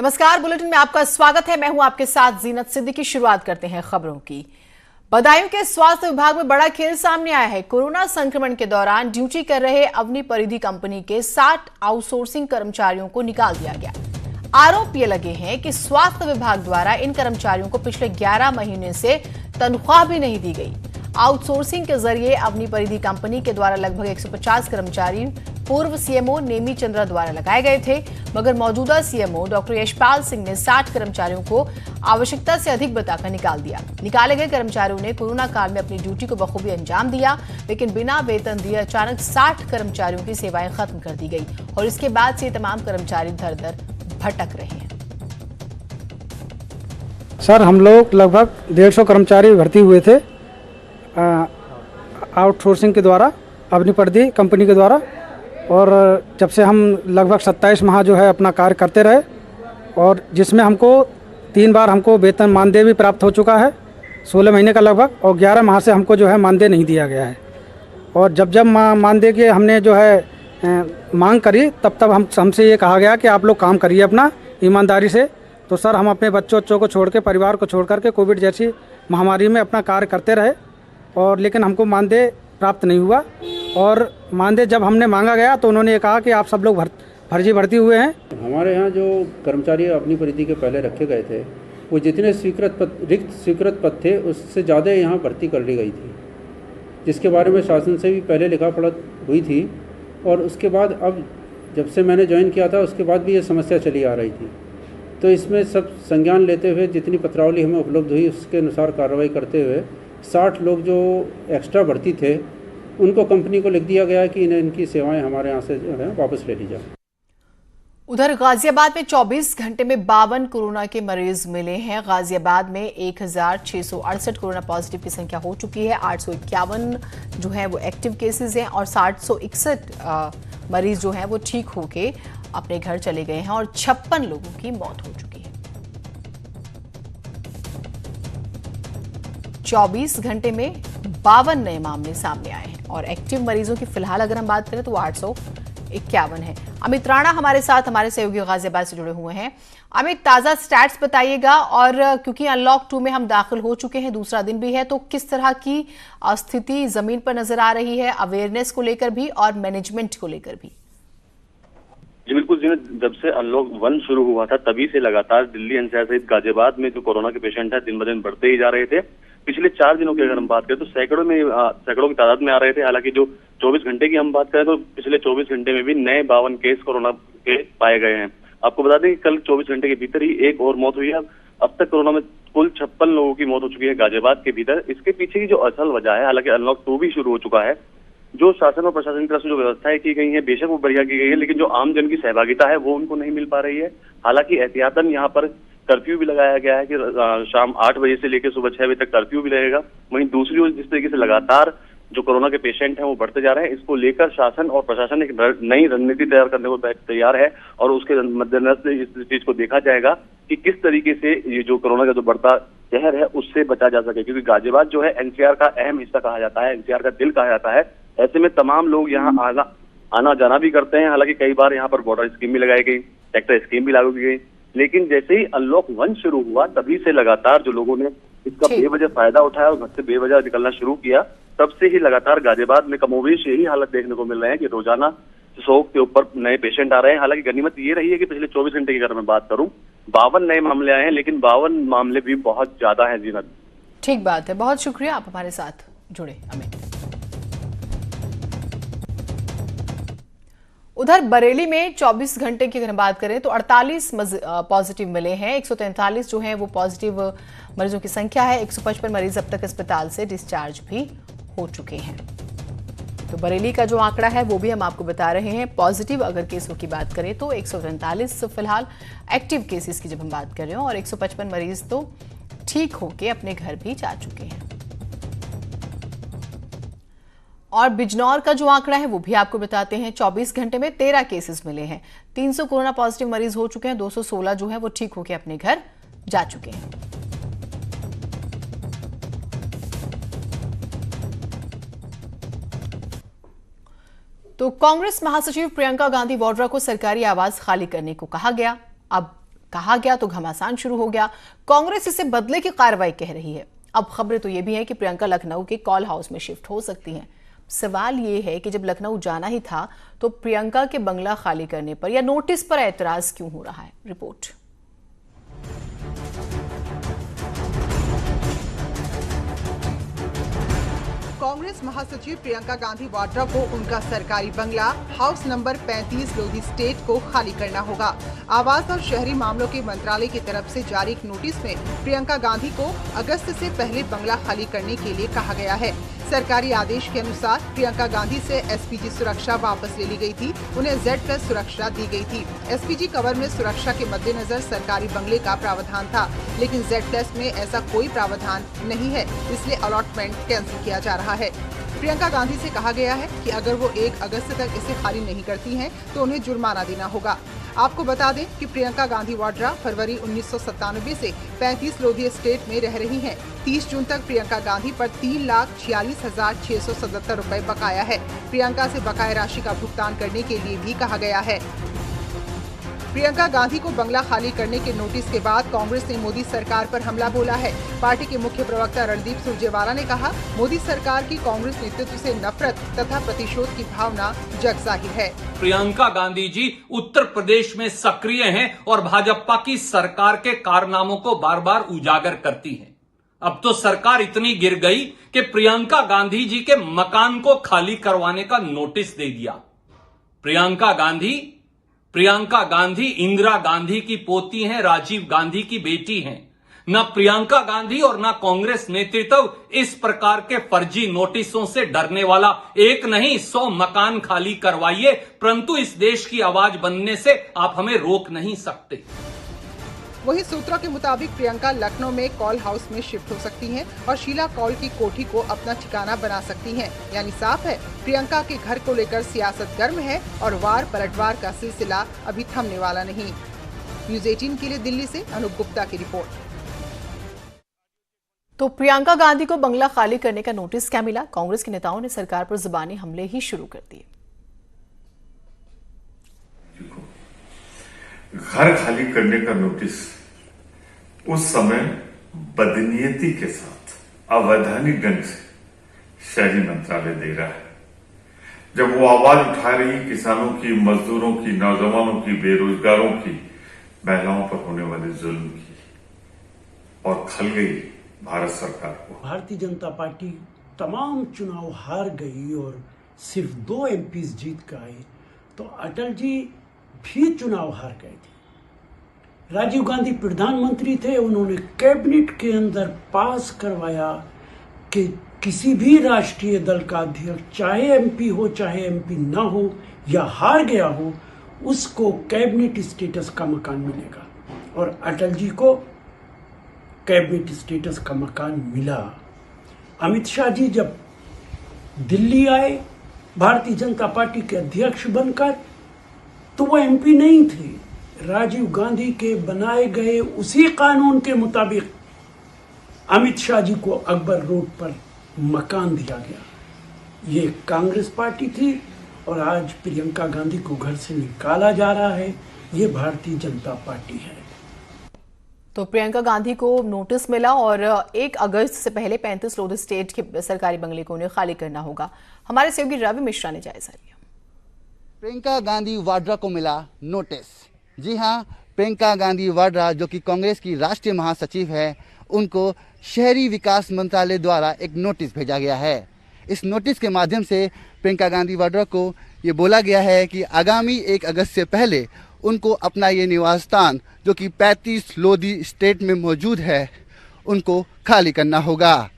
नमस्कार, बुलेटिन में आपका स्वागत है। मैं हूं आपके साथ जीनत सिद्दीकी। शुरुआत करते हैं खबरों की। बदायूं के स्वास्थ्य विभाग में बड़ा खेल सामने आया है। कोरोना संक्रमण के दौरान ड्यूटी कर रहे अवनी परिधि कंपनी के 60 आउटसोर्सिंग कर्मचारियों को निकाल दिया गया। आरोप ये लगे हैं कि स्वास्थ्य विभाग द्वारा इन कर्मचारियों को पिछले 11 महीने से तनख्वाह भी नहीं दी गई। आउटसोर्सिंग के जरिए अवनी परिधि कंपनी के द्वारा लगभग 150 कर्मचारी पूर्व सीएमओ नेमी चंद्रा द्वारा लगाए गए थे, मगर मौजूदा सीएमओ डॉक्टर यशपाल सिंह ने 60 कर्मचारियों को आवश्यकता से अधिक बताकर निकाल दिया। निकाले गए कर्मचारियों ने कोरोना काल में अपनी ड्यूटी को बखूबी अंजाम दिया, लेकिन बिना वेतन दिए अचानक 60 कर्मचारियों की सेवाएं खत्म कर दी गई और इसके बाद से तमाम कर्मचारी दर दर भटक रहे हैं। सर, हम लोग लगभग 150 कर्मचारी भर्ती हुए थे आउटसोर्सिंग के द्वारा, अवनी परिधि कंपनी के द्वारा, और जब से हम लगभग 27 माह जो है अपना कार्य करते रहे, और जिसमें हमको 3 बार हमको वेतन मानदेय भी प्राप्त हो चुका है 16 महीने का लगभग, और 11 माह से हमको जो है मानदेय नहीं दिया गया है। और जब मानदेय के हमने जो है मांग करी, तब हमसे ये कहा गया कि आप लोग काम करिए अपना ईमानदारी से। तो सर, हम अपने बच्चों को छोड़ के, परिवार को छोड़ करके कोविड जैसी महामारी में अपना कार्य करते रहे, और लेकिन हमको मानदेय प्राप्त नहीं हुआ। और मानदेय जब हमने मांगा गया तो उन्होंने ये कहा कि आप सब लोग फर्जी भर्ती हुए हैं। हमारे यहाँ जो कर्मचारी अपनी परिधि के पहले रखे गए थे, वो जितने रिक्त स्वीकृत पद थे उससे ज़्यादा यहाँ भर्ती कर ली गई थी, जिसके बारे में शासन से भी पहले लिखा पढ़त हुई थी। और उसके बाद अब जब से मैंने ज्वाइन किया था उसके बाद भी ये समस्या चली आ रही थी। तो इसमें सब संज्ञान लेते हुए जितनी पत्रावली हमें उपलब्ध हुई उसके अनुसार कार्रवाई करते हुए 60 लोग जो एक्स्ट्रा भर्ती थे उनको कंपनी को लिख दिया गया कि इनकी सेवाएं हमारे यहाँ से जो है वापस ले ली जाए। उधर गाजियाबाद में 24 घंटे में 52 कोरोना के मरीज मिले हैं। गाजियाबाद में 1668 कोरोना पॉजिटिव की संख्या हो चुकी है। 851 जो है वो एक्टिव केसेस हैं और 761 मरीज जो हैं वो ठीक होके अपने घर चले गए हैं और 56 लोगों की मौत हो चुकी है। 24 घंटे में 52 नए मामले सामने आए हैं और एक्टिव मरीजों की फिलहाल अगर हम बात करें तो 851 है। अमित राणा हमारे साथ, हमारे सहयोगी गाजियाबाद से जुड़े हुए हैं। अमित, ताजा स्टैट्स बताइएगा, और क्योंकि अनलॉक 2 में हम दाखिल हो चुके हैं, दूसरा दिन भी है, तो किस तरह की स्थिति जमीन पर नजर आ रही है, अवेयरनेस को लेकर भी और मैनेजमेंट को लेकर भी? जी बिल्कुल जी, जब से अनलॉक 1 शुरू हुआ था तभी से लगातार दिल्ली एनसीआर सहित गाजियाबाद में जो कोरोना के पेशेंट है दिन ब दिन बढ़ते ही जा रहे थे। पिछले 4 दिनों की अगर हम बात करें तो सैकड़ों की तादाद में आ रहे थे। हालांकि जो 24 घंटे की हम बात करें तो पिछले 24 घंटे में भी नए 52 केस कोरोना के पाए गए हैं। आपको बता दें कि कल 24 घंटे के भीतर ही एक और मौत हुई है। अब तक कोरोना में कुल 56 लोगों की मौत हो चुकी है गाजियाबाद के भीतर। इसके पीछे की जो असल वजह है, हालांकि अनलॉक 2 भी शुरू हो चुका है, जो शासन और प्रशासन की तरफ से जो व्यवस्थाएं की गई हैं बेशक वो बढ़िया की गई है, लेकिन जो आम जन की सहभागिता है वो उनको नहीं मिल पा रही है। हालांकि एहतियातन यहाँ पर कर्फ्यू भी लगाया गया है कि शाम 8 बजे से लेकर सुबह 6 बजे तक कर्फ्यू भी रहेगा। वहीं दूसरी ओर जिस तरीके से लगातार जो कोरोना के पेशेंट हैं वो बढ़ते जा रहे हैं, इसको लेकर शासन और प्रशासन एक नई रणनीति तैयार करने को तैयार है और उसके मद्देनजर से इस चीज को देखा जाएगा कि किस तरीके से ये जो कोरोना का जो बढ़ता कहर है उससे बचा जा सके। क्योंकि गाजियाबाद जो है एनसीआर का अहम हिस्सा कहा जाता है, एनसीआर का दिल कहा जाता है। ऐसे में तमाम लोग यहाँ आना जाना भी करते हैं। हालांकि कई बार यहाँ पर बॉर्डर स्कीम भी लगाई गई, सेक्टर स्कीम भी लागू की गई, लेकिन जैसे ही अनलॉक 1 शुरू हुआ तभी से लगातार जो लोगों ने इसका बेवजह फायदा उठाया और घर से बेवजह निकलना शुरू किया, तब से ही लगातार गाजियाबाद में कमोबेश यही हालत देखने को मिल रहे हैं कि रोजाना 100 के ऊपर नए पेशेंट आ रहे हैं। हालांकि गनीमत ये रही है कि पिछले 24 घंटे की अगर मैं बात करूं 52 नए मामले आए हैं, लेकिन 52 मामले भी बहुत ज्यादा है जीनत। ठीक बात है, बहुत शुक्रिया आप हमारे साथ जुड़े अमित। उधर बरेली में 24 घंटे की अगर हम बात करें तो 48 पॉजिटिव मिले हैं। 143 जो है वो पॉजिटिव मरीजों की संख्या है। 155 मरीज अब तक अस्पताल से डिस्चार्ज भी हो चुके हैं। तो बरेली का जो आंकड़ा है वो भी हम आपको बता रहे हैं। पॉजिटिव अगर केसों की बात करें तो 143 फिलहाल एक्टिव केसेस की जब हम बात कर रहे हो, और 155 मरीज तो ठीक होके अपने घर भी जा चुके हैं। और बिजनौर का जो आंकड़ा है वो भी आपको बताते हैं। 24 घंटे में 13 केसेस मिले हैं। 300 कोरोना पॉजिटिव मरीज हो चुके हैं। 216 जो है वो ठीक होकर अपने घर जा चुके हैं। तो कांग्रेस महासचिव प्रियंका गांधी वाड्रा को सरकारी आवास खाली करने को कहा गया। अब कहा गया तो घमासान शुरू हो गया। कांग्रेस इसे बदले की कार्रवाई कह रही है। अब खबरें तो ये भी है कि प्रियंका लखनऊ के कॉल हाउस में शिफ्ट हो सकती हैं। सवाल ये है कि जब लखनऊ जाना ही था तो प्रियंका के बंगला खाली करने पर या नोटिस पर ऐतराज क्यों हो रहा है? रिपोर्ट। कांग्रेस महासचिव प्रियंका गांधी वाड्रा को उनका सरकारी बंगला हाउस नंबर 35 लोधी स्टेट को खाली करना होगा। आवास और शहरी मामलों के मंत्रालय की तरफ से जारी एक नोटिस में प्रियंका गांधी को अगस्त से पहले बंगला खाली करने के लिए कहा गया है। सरकारी आदेश के अनुसार प्रियंका गांधी से एसपीजी सुरक्षा वापस ले ली गई थी। उन्हें Z+ सुरक्षा दी गई थी। एसपीजी कवर में सुरक्षा के मद्देनजर सरकारी बंगले का प्रावधान था, लेकिन Z+ में ऐसा कोई प्रावधान नहीं है, इसलिए अलॉटमेंट कैंसिल किया जा रहा है। प्रियंका गांधी से कहा गया है कि अगर वो 1 अगस्त तक इसे खाली नहीं करती हैं, तो उन्हें जुर्माना देना होगा। आपको बता दें कि प्रियंका गांधी वाड्रा फरवरी 1997 से 35 लोधी एस्टेट में रह रही हैं। 30 जून तक प्रियंका गांधी पर 3,46,677 रुपए बकाया है। प्रियंका से बकाया राशि का भुगतान करने के लिए भी कहा गया है। प्रियंका गांधी को बंगला खाली करने के नोटिस के बाद कांग्रेस ने मोदी सरकार पर हमला बोला है। पार्टी के मुख्य प्रवक्ता रणदीप सुरजेवाला ने कहा, मोदी सरकार की कांग्रेस नेतृत्व से नफरत तथा प्रतिशोध की भावना जगजाहिर है। प्रियंका गांधी जी उत्तर प्रदेश में सक्रिय हैं और भाजपा की सरकार के कारनामों को बार बार उजागर करती हैं। अब तो सरकार इतनी गिर गई कि प्रियंका गांधी जी के मकान को खाली करवाने का नोटिस दे दिया। प्रियंका गांधी इंदिरा गांधी की पोती हैं, राजीव गांधी की बेटी हैं। न प्रियंका गांधी और न कांग्रेस नेतृत्व इस प्रकार के फर्जी नोटिसों से डरने वाला। एक नहीं 100 मकान खाली करवाइए, परंतु इस देश की आवाज बनने से आप हमें रोक नहीं सकते। वहीं सूत्रों के मुताबिक प्रियंका लखनऊ में कॉल हाउस में शिफ्ट हो सकती हैं और शीला कौल की कोठी को अपना ठिकाना बना सकती हैं। यानी साफ है, प्रियंका के घर को लेकर सियासत गर्म है और वार पलटवार का सिलसिला अभी थमने वाला नहीं। न्यूज़ 18 के लिए दिल्ली से अनूप गुप्ता की रिपोर्ट। तो प्रियंका गांधी को बंगला खाली करने का नोटिस क्या मिला? कांग्रेस के नेताओं ने सरकार पर जुबानी हमले ही शुरू कर दिए। घर खाली करने का नोटिस उस समय बदनीयती के साथ अवैधानिक ढंग से शहरी मंत्रालय दे रहा है। जब वो आवाज उठा रही किसानों की, मजदूरों की, नौजवानों की, बेरोजगारों की, महिलाओं पर होने वाले जुल्म की, और खल गई भारत सरकार को। भारतीय जनता पार्टी तमाम चुनाव हार गई और सिर्फ 2 MPs जीत कर आए, तो अटल जी भी चुनाव हार गए थे। राजीव गांधी प्रधानमंत्री थे, उन्होंने कैबिनेट के अंदर पास करवाया कि किसी भी राष्ट्रीय दल का अध्यक्ष, चाहे MP हो चाहे MP ना हो या हार गया हो, उसको कैबिनेट स्टेटस का मकान मिलेगा। और अटल जी को कैबिनेट स्टेटस का मकान मिला। अमित शाह जी जब दिल्ली आए भारतीय जनता पार्टी के अध्यक्ष बनकर, तो वो MP नहीं थे। राजीव गांधी के बनाए गए उसी कानून के मुताबिक अमित शाह जी को अकबर रोड पर मकान दिया गया। ये कांग्रेस पार्टी थी और आज प्रियंका गांधी को घर से निकाला जा रहा है। ये भारतीय जनता पार्टी है। तो प्रियंका गांधी को नोटिस मिला और 1 अगस्त से पहले 35 लोधी स्टेट के सरकारी बंगले को उन्हें खाली करना होगा। हमारे सहयोगी रवि मिश्रा ने जायजा लिया। प्रियंका गांधी वाड्रा को मिला नोटिस। जी हां, प्रियंका गांधी वाड्रा जो कि कांग्रेस की राष्ट्रीय महासचिव है, उनको शहरी विकास मंत्रालय द्वारा एक नोटिस भेजा गया है। इस नोटिस के माध्यम से प्रियंका गांधी वाड्रा को ये बोला गया है कि आगामी 1 अगस्त से पहले उनको अपना ये निवास स्थान जो कि 35 लोधी स्टेट में मौजूद है, उनको खाली करना होगा।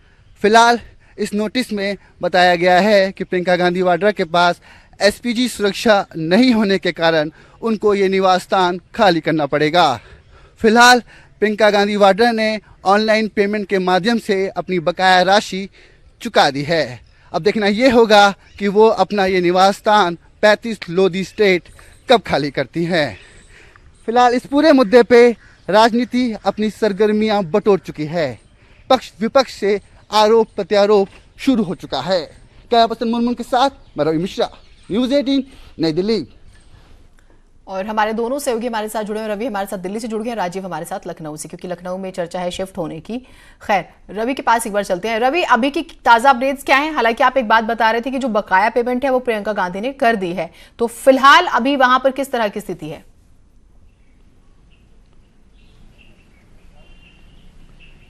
फिलहाल इस नोटिस में बताया गया है कि प्रियंका गांधी वाड्रा के पास एसपीजी सुरक्षा नहीं होने के कारण उनको ये निवास स्थान खाली करना पड़ेगा। फिलहाल प्रियंका गांधी वाड्रा ने ऑनलाइन पेमेंट के माध्यम से अपनी बकाया राशि चुका दी है। अब देखना ये होगा कि वो अपना ये निवास स्थान 35 लोधी स्टेट कब खाली करती हैं। फिलहाल इस पूरे मुद्दे पे राजनीति अपनी सरगर्मियां बटोर चुकी है। पक्ष विपक्ष से आरोप प्रत्यारोप शुरू हो चुका है। कैमरा पर्सन मुनमुन के साथ मैं रवि मिश्रा, न्यूज़ 18 नई दिल्ली। और हमारे दोनों सहयोगी हमारे साथ जुड़े हैं। रवि हमारे साथ दिल्ली से जुड़ गए हैं, राजीव हमारे साथ लखनऊ से, क्योंकि लखनऊ में चर्चा है शिफ्ट होने की। खैर, रवि के पास एक बार चलते हैं। रवि, अभी की ताजा अपडेट्स क्या हैं? हालांकि आप एक बात बता रहे थे कि जो बकाया पेमेंट है वो प्रियंका गांधी ने कर दी है, तो फिलहाल अभी वहां पर किस तरह की स्थिति है?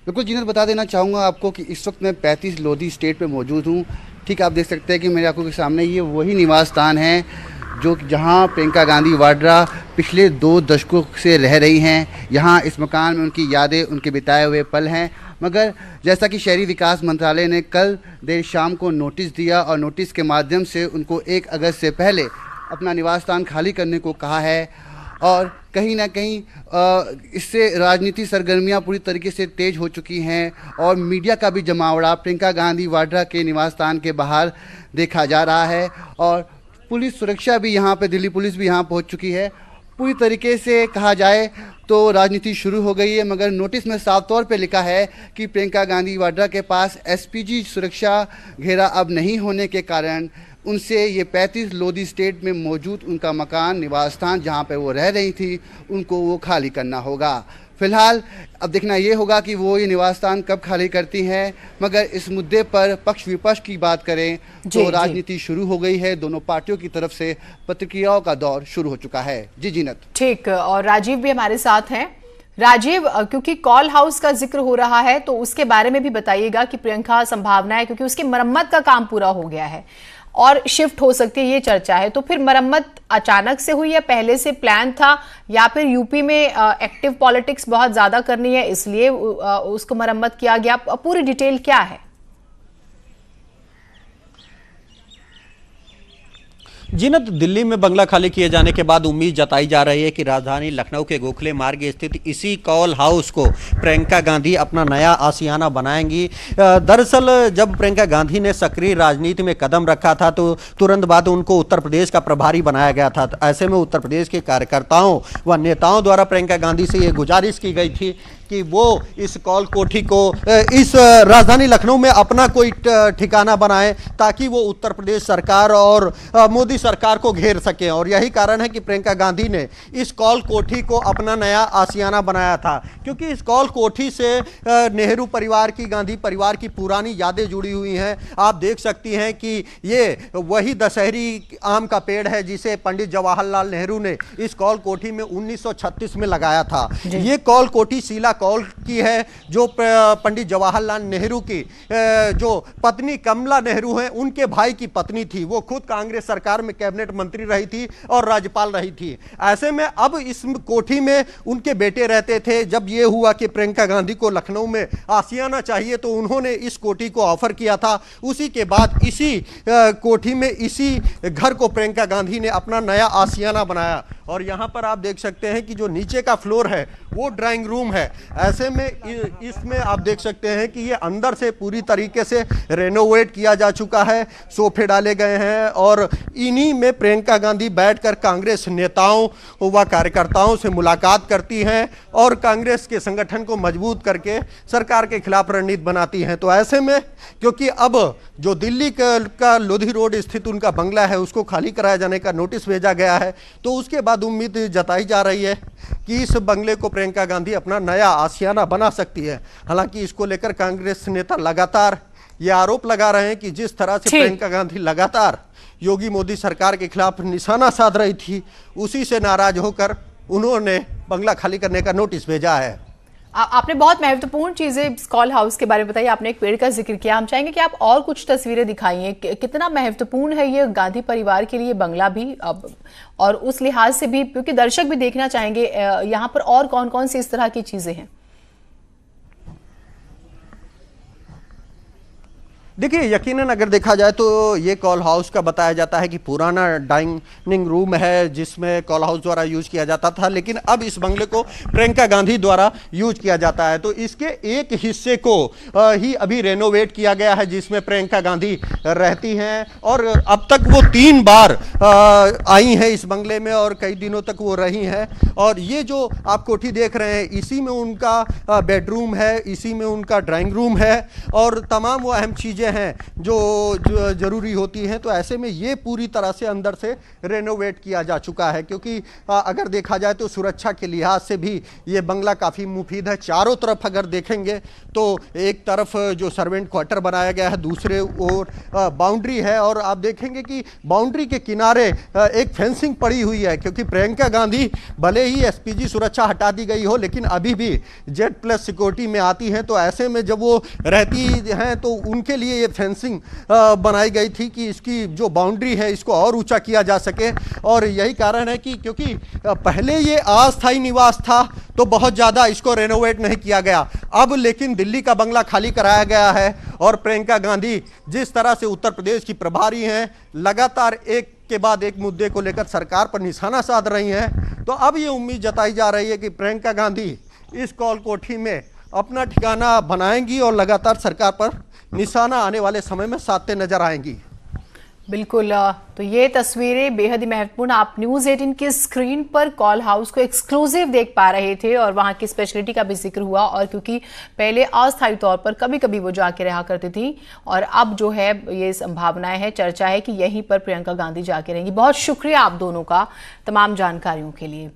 बिल्कुल जीनत, बता देना चाहूँगा आपको कि इस वक्त मैं 35 लोधी स्टेट पे मौजूद हूँ। ठीक, आप देख सकते हैं कि मेरी आंखों के सामने ये वही निवास स्थान है जो जहाँ प्रियंका गांधी वाड्रा पिछले 2 दशकों से रह रही हैं। यहाँ इस मकान में उनकी यादें, उनके बिताए हुए पल हैं। मगर जैसा कि शहरी विकास मंत्रालय ने कल देर शाम को नोटिस दिया और नोटिस के माध्यम से उनको 1 अगस्त से पहले अपना निवास स्थान खाली करने को कहा है, और कहीं ना कहीं इससे राजनीति सरगर्मियां पूरी तरीके से तेज हो चुकी हैं और मीडिया का भी जमावड़ा प्रियंका गांधी वाड्रा के निवास स्थान के बाहर देखा जा रहा है। और पुलिस सुरक्षा भी यहाँ पे, दिल्ली पुलिस भी यहाँ पहुँच चुकी है। पूरी तरीके से कहा जाए तो राजनीति शुरू हो गई है। मगर नोटिस में साफ तौर पे लिखा है कि प्रियंका गांधी वाड्रा के पास एसपीजी सुरक्षा घेरा अब नहीं होने के कारण उनसे ये 35 लोधी स्टेट में मौजूद उनका मकान, निवास स्थान जहाँ पे वो रह रही थी, उनको वो खाली करना होगा। फिलहाल अब देखना ये होगा कि वो ये निवास स्थान कब खाली करती हैं। मगर इस मुद्दे पर पक्ष विपक्ष की बात करें तो राजनीति शुरू हो गई है। दोनों पार्टियों की तरफ से प्रतिक्रियाओं का दौर शुरू हो चुका है। जी जीनत। ठीक, और राजीव भी हमारे साथ हैं। राजीव, क्योंकि कॉल हाउस का जिक्र हो रहा है तो उसके बारे में भी बताइएगा कि प्रियंका संभावना है, क्योंकि उसकी मरम्मत का काम पूरा हो गया है और शिफ्ट हो सकती है, ये चर्चा है। तो फिर मरम्मत अचानक से हुई या पहले से प्लान था, या फिर यूपी में एक्टिव पॉलिटिक्स बहुत ज्यादा करनी है इसलिए उसको मरम्मत किया गया? पूरी डिटेल क्या है? जीनत, दिल्ली में बंगला खाली किए जाने के बाद उम्मीद जताई जा रही है कि राजधानी लखनऊ के गोखले मार्ग स्थित इसी कॉल हाउस को प्रियंका गांधी अपना नया आशियाना बनाएंगी। दरअसल जब प्रियंका गांधी ने सक्रिय राजनीति में कदम रखा था तो तुरंत बाद उनको उत्तर प्रदेश का प्रभारी बनाया गया था। ऐसे में उत्तर प्रदेश के कार्यकर्ताओं व नेताओं द्वारा प्रियंका गांधी से ये गुजारिश की गई थी कि वो इस कॉल कोठी को इस राजधानी लखनऊ में अपना कोई ठिकाना बनाए ताकि वो उत्तर प्रदेश सरकार और मोदी सरकार को घेर सके। और यही कारण है कि प्रियंका गांधी ने इस कॉल कोठी को अपना नया आशियाना बनाया था, क्योंकि इस कॉल कोठी से नेहरू परिवार की, गांधी परिवार की पुरानी यादें जुड़ी हुई हैं। आप देख सकती हैं कि ये वही दशहरी आम का पेड़ है जिसे पंडित जवाहरलाल नेहरू ने इस कॉल कोठी में 1936 में लगाया था। ये कॉल कोठी शीला कौल की है, जो पंडित जवाहरलाल नेहरू की जो पत्नी कमला नेहरू हैं उनके भाई की पत्नी थी। वो खुद कांग्रेस सरकार में कैबिनेट मंत्री रही थी और राज्यपाल रही थी। ऐसे में अब इस कोठी में उनके बेटे रहते थे। जब ये हुआ कि प्रियंका गांधी को लखनऊ में आशियाना चाहिए तो उन्होंने इस कोठी को ऑफर किया था। उसी के बाद इसी कोठी में, इसी घर को प्रियंका गांधी ने अपना नया आशियाना बनाया। और यहाँ पर आप देख सकते हैं कि जो नीचे का फ्लोर है वो ड्राइंग रूम है। ऐसे में इसमें आप देख सकते हैं कि ये अंदर से पूरी तरीके से रेनोवेट किया जा चुका है, सोफे डाले गए हैं और इन्हीं में प्रियंका गांधी बैठकर कांग्रेस नेताओं व कार्यकर्ताओं से मुलाकात करती हैं और कांग्रेस के संगठन को मजबूत करके सरकार के खिलाफ रणनीति बनाती हैं। तो ऐसे में क्योंकि अब जो दिल्ली का लोधी रोड स्थित उनका बंगला है उसको खाली कराए जाने का नोटिस भेजा गया है, तो उसके बाद उम्मीद जताई जा रही है कि इस बंगले को प्रियंका गांधी अपना नया आशियाना बना सकती है। हालांकि इसको लेकर कांग्रेस नेता लगातार ये आरोप लगा रहे हैं कि जिस तरह से प्रियंका गांधी लगातार योगी मोदी सरकार के खिलाफ निशाना साध रही थी, उसी से नाराज होकर उन्होंने बंगला खाली करने का नोटिस भेजा है। आपने बहुत महत्वपूर्ण चीजें कॉल हाउस के बारे में बताई। आपने एक पेड़ का जिक्र किया, हम चाहेंगे कि आप और कुछ तस्वीरें दिखाइए। कितना महत्वपूर्ण है ये गांधी परिवार के लिए बंगला भी, अब और उस लिहाज से भी, क्योंकि दर्शक भी देखना चाहेंगे यहाँ पर और कौन कौन सी इस तरह की चीजें हैं। देखिए, यकीनन अगर देखा जाए तो ये कॉल हाउस का बताया जाता है कि पुराना डाइनिंग रूम है जिसमें कॉल हाउस द्वारा यूज किया जाता था, लेकिन अब इस बंगले को प्रियंका गांधी द्वारा यूज किया जाता है। तो इसके एक हिस्से को ही अभी रेनोवेट किया गया है जिसमें प्रियंका गांधी रहती हैं और अब तक वो 3 बार आई हैं इस बंगले में और कई दिनों तक वो रही हैं। और ये जो आप कोठी देख रहे हैं इसी में उनका बेडरूम है, इसी में उनका ड्राइंग रूम है और तमाम वो अहम चीज़ें चीज़ें हैं जो ज़रूरी होती हैं, तो ऐसे में ये पूरी तरह से अंदर से रेनोवेट किया जा चुका है, क्योंकि अगर देखा जाए तो सुरक्षा के लिहाज से भी ये बंगला काफ़ी मुफीद है। चारों तरफ अगर देखेंगे तो एक तरफ जो सर्वेंट क्वार्टर बनाया गया है, दूसरे ओर बाउंड्री है, और आप देखेंगे कि बाउंड्री के किनारे एक फेंसिंग पड़ी हुई है, क्योंकि प्रियंका गांधी भले ही एसपीजी सुरक्षा हटा दी गई हो लेकिन अभी भी Z+ सिक्योरिटी में आती हैं, तो ऐसे में जब वो रहती हैं तो उनके लिए ये फेंसिंग बनाई गई थी कि इसकी जो बाउंड्री है इसको और ऊंचा किया जा सके। और यही कारण है कि क्योंकि पहले ये अस्थायी निवास था तो बहुत ज़्यादा इसको रेनोवेट नहीं किया गया, अब लेकिन दिल्ली का बंगला खाली कराया गया है और प्रियंका गांधी जिस तरह से उत्तर प्रदेश की प्रभारी हैं, लगातार एक के बाद एक मुद्दे को लेकर सरकार पर निशाना साध रही हैं, तो अब ये उम्मीद जताई जा रही है कि प्रियंका गांधी इस कॉल कोठी में अपना ठिकाना बनाएंगी और लगातार सरकार पर निशाना आने वाले समय में साधते नजर आएंगी। बिल्कुल, तो ये तस्वीरें बेहद ही महत्वपूर्ण। आप न्यूज़ 18 की स्क्रीन पर कॉल हाउस को एक्सक्लूसिव देख पा रहे थे और वहां की स्पेशलिटी का भी जिक्र हुआ, और क्योंकि पहले अस्थायी तौर पर कभी कभी वो जाके रहा करती थी और अब जो है ये संभावनाएं है, चर्चा है कि यहीं पर प्रियंका गांधी जाके रहेंगी। बहुत शुक्रिया आप दोनों का तमाम जानकारियों के लिए।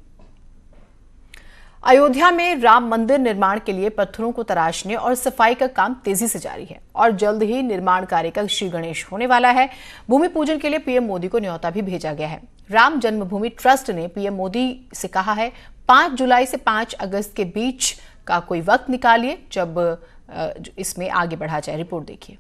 अयोध्या में राम मंदिर निर्माण के लिए पत्थरों को तराशने और सफाई का काम तेजी से जारी है और जल्द ही निर्माण कार्य का श्री गणेश होने वाला है। भूमि पूजन के लिए पीएम मोदी को न्योता भी भेजा गया है। राम जन्मभूमि ट्रस्ट ने पीएम मोदी से कहा है 5 जुलाई से 5 अगस्त के बीच का कोई वक्त निकालिए जब इसमें आगे बढ़ा जाए। रिपोर्ट देखिए।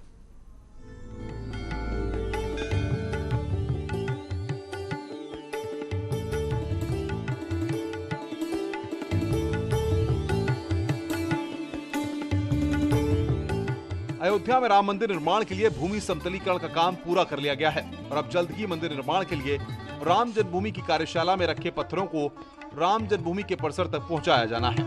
अयोध्या में राम मंदिर निर्माण के लिए भूमि समतलीकरण का काम पूरा कर लिया गया है और अब जल्द ही मंदिर निर्माण के लिए राम जन्मभूमि की कार्यशाला में रखे पत्थरों को राम जन्मभूमि के परिसर तक पहुंचाया जाना है।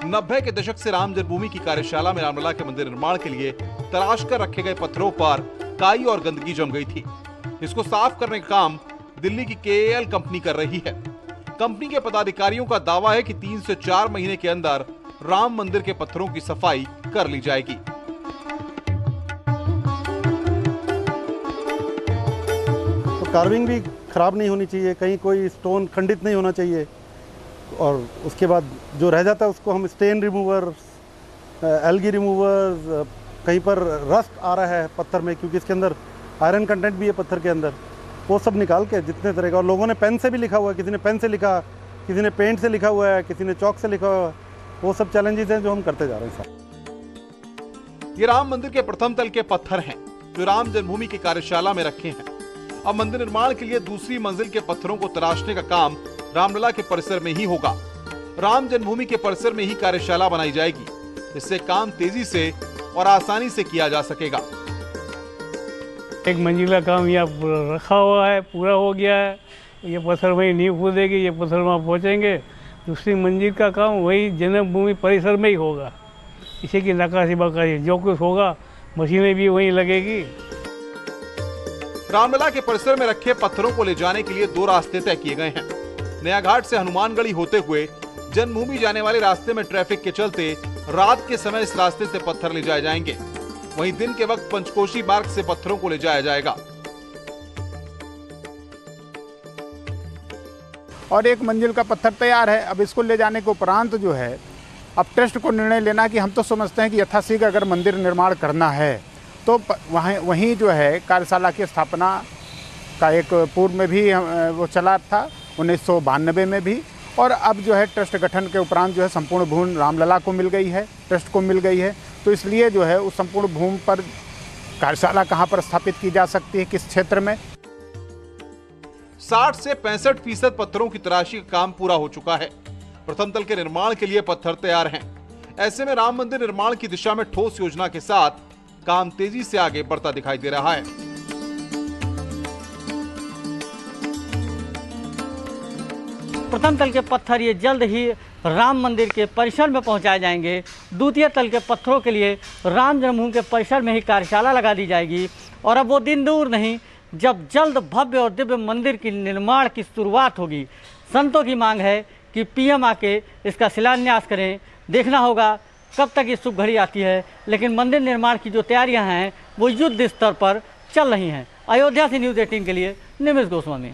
नब्बे के दशक से राम जन्मभूमि की कार्यशाला में रामलला के मंदिर निर्माण के लिए तराश कर रखे गए पत्थरों पर काई और गंदगी जम गई थी। इसको साफ करने का काम दिल्ली की KAL कंपनी कर रही है। कंपनी के पदाधिकारियों का दावा है कि 3 से 4 महीने के अंदर राम मंदिर के पत्थरों की सफाई कर ली जाएगी। तो कार्विंग भी खराब नहीं होनी चाहिए, कहीं कोई स्टोन खंडित नहीं होना चाहिए, और उसके बाद जो रह जाता है उसको हम स्टेन रिमूवर, एल्गी रिमूवर, कहीं पर रस्ट आ रहा है पत्थर में क्योंकि इसके अंदर आयरन कंटेंट भी है पत्थर के अंदर, वो सब निकाल के जितने तरह का, और लोगों ने पेन से भी लिखा हुआ है, किसी ने पेन से लिखा, किसी ने पेंट से लिखा हुआ है, किसी ने चौक से लिखा हुआ है, वो सब चैलेंजेस हैं जो हम करते जा रहे हैं साहब। ये राम मंदिर के प्रथम तल के पत्थर हैं जो राम जन्मभूमि की कार्यशाला में रखे हैं। अब मंदिर निर्माण के लिए दूसरी मंजिल के पत्थरों को तराशने का काम रामलला के परिसर में ही होगा। राम जन्मभूमि के परिसर में ही कार्यशाला बनाई जाएगी, इससे काम तेजी से और आसानी से किया जा सकेगा। एक मंजिल का काम यहाँ रखा हुआ है, पूरा हो गया है। ये पत्थर वही नींव खोदेगी, ये पत्थर वहाँ पहुँचेंगे। दूसरी मंजिल का काम वही जन्मभूमि परिसर में ही होगा। इसी की नक्काशी बक्काशी जो कुछ होगा, मशीनें भी वहीं लगेगी। रामलला के परिसर में रखे पत्थरों को ले जाने के लिए 2 रास्ते तय किए गए हैं। नया घाट से हनुमानगढ़ी होते हुए जन्मभूमि जाने वाले रास्ते में ट्रैफिक के चलते रात के समय इस रास्ते से पत्थर ले जाए जाएंगे, वहीं दिन के वक्त पंचकोशी मार्ग से पत्थरों को ले जाया जाएगा। और एक मंजिल का पत्थर तैयार है। अब इसको ले जाने के उपरांत जो है अब ट्रस्ट को निर्णय लेना कि हम तो समझते हैं कि यथाशीघ्र अगर मंदिर निर्माण करना है तो वहीं जो है कार्यशाला की स्थापना का एक पूर्व में भी वो चला था 1992 में भी, और अब जो है ट्रस्ट गठन के उपरांत जो है संपूर्ण भूमि रामलला को मिल गई है, ट्रस्ट को मिल गई है। तो इसलिए जो है उस संपूर्ण भूमि पर कार्यशाला कहाँ पर स्थापित की जा सकती है, किस क्षेत्र में। 60 से 65% पत्थरों की तराशी का काम पूरा हो चुका है। प्रथम तल के निर्माण के लिए पत्थर तैयार हैं। ऐसे में राम मंदिर निर्माण की दिशा में ठोस योजना के साथ काम तेजी से आगे बढ़ता दिखाई दे रहा है। प्रथम तल के पत्थर ये जल्द ही राम मंदिर के परिसर में पहुंचाए जाएंगे। द्वितीय तल के पत्थरों के लिए राम जन्मभूमि के परिसर में ही कार्यशाला लगा दी जाएगी और अब वो दिन दूर नहीं जब जल्द भव्य और दिव्य मंदिर की निर्माण की शुरुआत होगी। संतों की मांग है कि पीएम आके इसका शिलान्यास करें। देखना होगा कब तक ये शुभ घड़ी आती है, लेकिन मंदिर निर्माण की जो तैयारियां हैं वो युद्ध स्तर पर चल रही हैं। अयोध्या से न्यूज़ 18 के लिए निमिष गोस्वामी।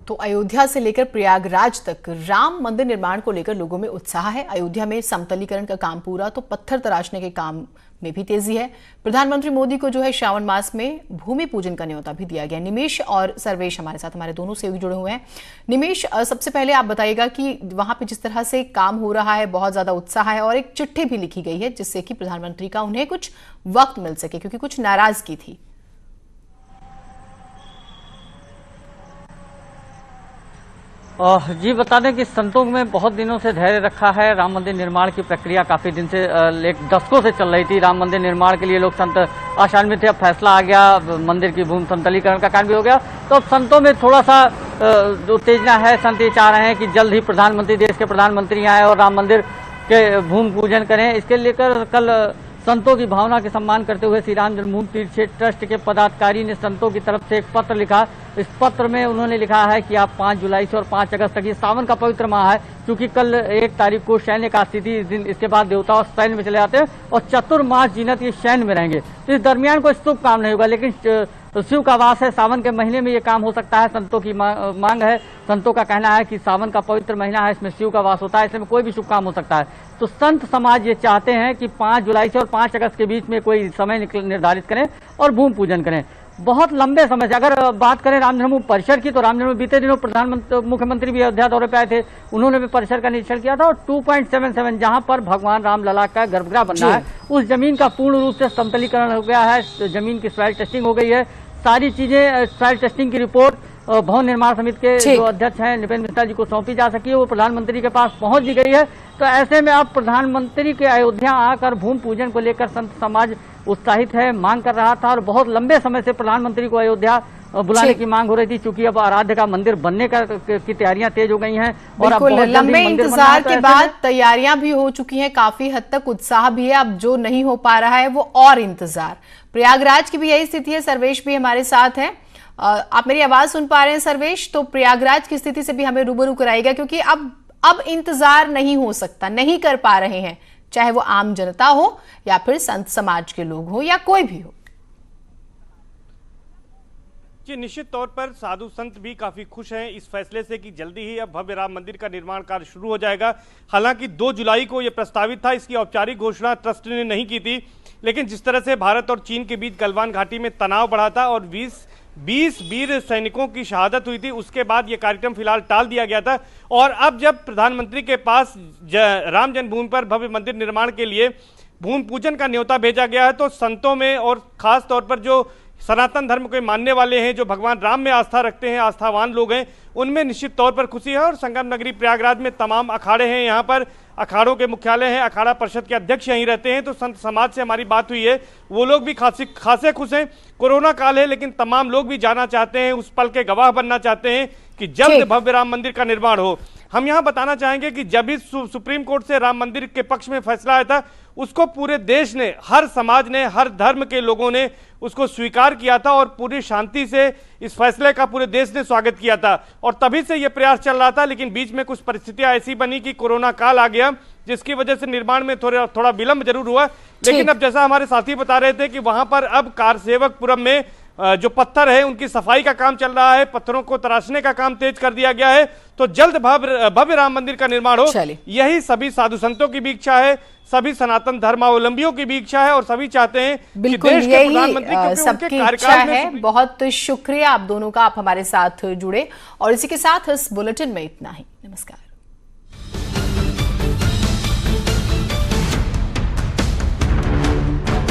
तो अयोध्या से लेकर प्रयागराज तक राम मंदिर निर्माण को लेकर लोगों में उत्साह है। अयोध्या में समतलीकरण का काम पूरा, तो पत्थर तराशने के काम में भी तेजी है। प्रधानमंत्री मोदी को जो है श्रावण मास में भूमि पूजन का न्योता भी दिया गया। निमेश और सर्वेश हमारे साथ, हमारे दोनों सहयोगी जुड़े हुए हैं। निमेश, सबसे पहले आप बताइएगा कि वहां पे जिस तरह से काम हो रहा है, बहुत ज्यादा उत्साह है और एक चिट्ठी भी लिखी गई है जिससे कि प्रधानमंत्री का उन्हें कुछ वक्त मिल सके, क्योंकि कुछ नाराजगी थी। जी बता दें कि संतों में बहुत दिनों से धैर्य रखा है। राम मंदिर निर्माण की प्रक्रिया काफ़ी दिन से दशकों से चल रही थी। राम मंदिर निर्माण के लिए लोग संत आशान में थे, अब फैसला आ गया, मंदिर की भूमि समतलीकरण का कार्य भी हो गया। तो अब संतों में थोड़ा सा जो उत्तेजना है, संत ये चाह रहे हैं कि जल्द ही प्रधानमंत्री, देश के प्रधानमंत्री आए और राम मंदिर के भूमि पूजन करें। इसके लेकर कल संतों की भावना के सम्मान करते हुए श्री राम जन्मभूमि तीर्थ क्षेत्र ट्रस्ट के पदाधिकारी ने संतों की तरफ से एक पत्र लिखा। इस पत्र में उन्होंने लिखा है कि आप 5 जुलाई से और 5 अगस्त तक, ये सावन का पवित्र माह है, क्योंकि कल 1 तारीख को शयन एकादशी थी, इस दिन इसके बाद देवता और शयन में चले जाते हैं और चतुर्मास जीनत ये शयन में रहेंगे। तो इस दरमियान कोई शुभ काम नहीं होगा, लेकिन शिव का वास है, सावन के महीने में ये काम हो सकता है। संतों की मांग है, संतों का कहना है कि सावन का पवित्र महीना है, इसमें शिव का वास होता है, इसमें कोई भी शुभ काम हो सकता है। तो संत समाज ये चाहते हैं कि 5 जुलाई से और 5 अगस्त के बीच में कोई समय निर्धारित करें और भूमि पूजन करें। बहुत लंबे समय से अगर बात करें राम जन्मभूमि परिसर की, तो राम जन्मभूमि बीते दिनों प्रधानमंत्री मुख्यमंत्री भी अयोध्या दौरे पे आए थे, उन्होंने भी परिसर का निरीक्षण किया था और 2.77 जहां पर भगवान राम लला का गर्भगृह बनना है, उस जमीन का पूर्ण रूप से समतलीकरण हो गया है। जमीन की सॉइल टेस्टिंग हो गई है, सारी चीजें, सॉइल टेस्टिंग की रिपोर्ट भवन निर्माण समिति के जो अध्यक्ष हैं नृपेंद्र मिश्रा जी को सौंपी जा सकी है, वो प्रधानमंत्री के पास पहुंच भी गई है। तो ऐसे में अब प्रधानमंत्री के अयोध्या आकर भूमि पूजन को लेकर संत समाज उत्साहित है, मांग कर रहा था और बहुत लंबे समय से प्रधानमंत्री को अयोध्या बुलाने की मांग हो रही थी, क्योंकि अब आराध्य का मंदिर बनने की तैयारियां तेज हो गई हैं और अब लंबे इंतजार के बाद तैयारियां भी हो चुकी हैं, काफी हद तक उत्साह भी है। अब जो नहीं हो पा रहा है वो और इंतजार। प्रयागराज की भी यही स्थिति है, सर्वेश भी हमारे साथ है। आप मेरी आवाज सुन पा रहे हैं सर्वेश? तो प्रयागराज की स्थिति से भी हमें रूबरू कराइएगा, क्योंकि अब इंतजार नहीं हो सकता, नहीं कर पा रहे हैं, चाहे वो आम जनता हो या फिर संत समाज के लोग हो या कोई भी हो। जी निश्चित तौर पर साधु संत भी काफी खुश हैं इस फैसले से कि जल्दी ही अब भव्य राम मंदिर का निर्माण कार्य शुरू हो जाएगा। हालांकि 2 जुलाई को यह प्रस्तावित था, इसकी औपचारिक घोषणा ट्रस्ट ने नहीं की थी, लेकिन जिस तरह से भारत और चीन के बीच गलवान घाटी में तनाव बढ़ा था और 20 वीर सैनिकों की शहादत हुई थी, उसके बाद यह कार्यक्रम फिलहाल टाल दिया गया था। और अब जब प्रधानमंत्री के पास राम जन्मभूमि पर भव्य मंदिर निर्माण के लिए भूमि पूजन का न्योता भेजा गया है, तो संतों में और खास तौर पर जो सनातन धर्म के मानने वाले हैं, जो भगवान राम में आस्था रखते हैं, आस्थावान लोग हैं, उनमें निश्चित तौर पर खुशी है। और संगम नगरी प्रयागराज में तमाम अखाड़े हैं, यहाँ पर अखाड़ों के मुख्यालय हैं, अखाड़ा परिषद के अध्यक्ष यहीं रहते हैं। तो संत समाज से हमारी बात हुई है, वो लोग भी खासे खुश हैं। कोरोना काल है, लेकिन तमाम लोग भी जाना चाहते हैं, उस पल के गवाह बनना चाहते हैं कि जल्द भव्य राम मंदिर का निर्माण हो। हम यहाँ बताना चाहेंगे कि जब भी सुप्रीम कोर्ट से राम मंदिर के पक्ष में फैसला आया था, उसको पूरे देश ने, हर समाज ने, हर धर्म के लोगों ने उसको स्वीकार किया था और पूरी शांति से इस फैसले का पूरे देश ने स्वागत किया था। और तभी से यह प्रयास चल रहा था, लेकिन बीच में कुछ परिस्थितियां ऐसी बनी कि कोरोना काल आ गया, जिसकी वजह से निर्माण में थोड़ा विलंब जरूर हुआ। लेकिन अब जैसा हमारे साथी बता रहे थे कि वहां पर अब कारसेवकपुरम में जो पत्थर है उनकी सफाई का काम चल रहा है, पत्थरों को तराशने का काम तेज कर दिया गया है। तो जल्द भव्य राम मंदिर का निर्माण हो, यही सभी साधु संतों की भी इच्छा है, सभी सनातन धर्मावलंबियों की भी इच्छा है और सभी चाहते हैं कि देश के प्रधानमंत्री सबकी इच्छा है। बहुत शुक्रिया आप दोनों का, आप हमारे साथ जुड़े। और इसी के साथ इस बुलेटिन में इतना ही। नमस्कार।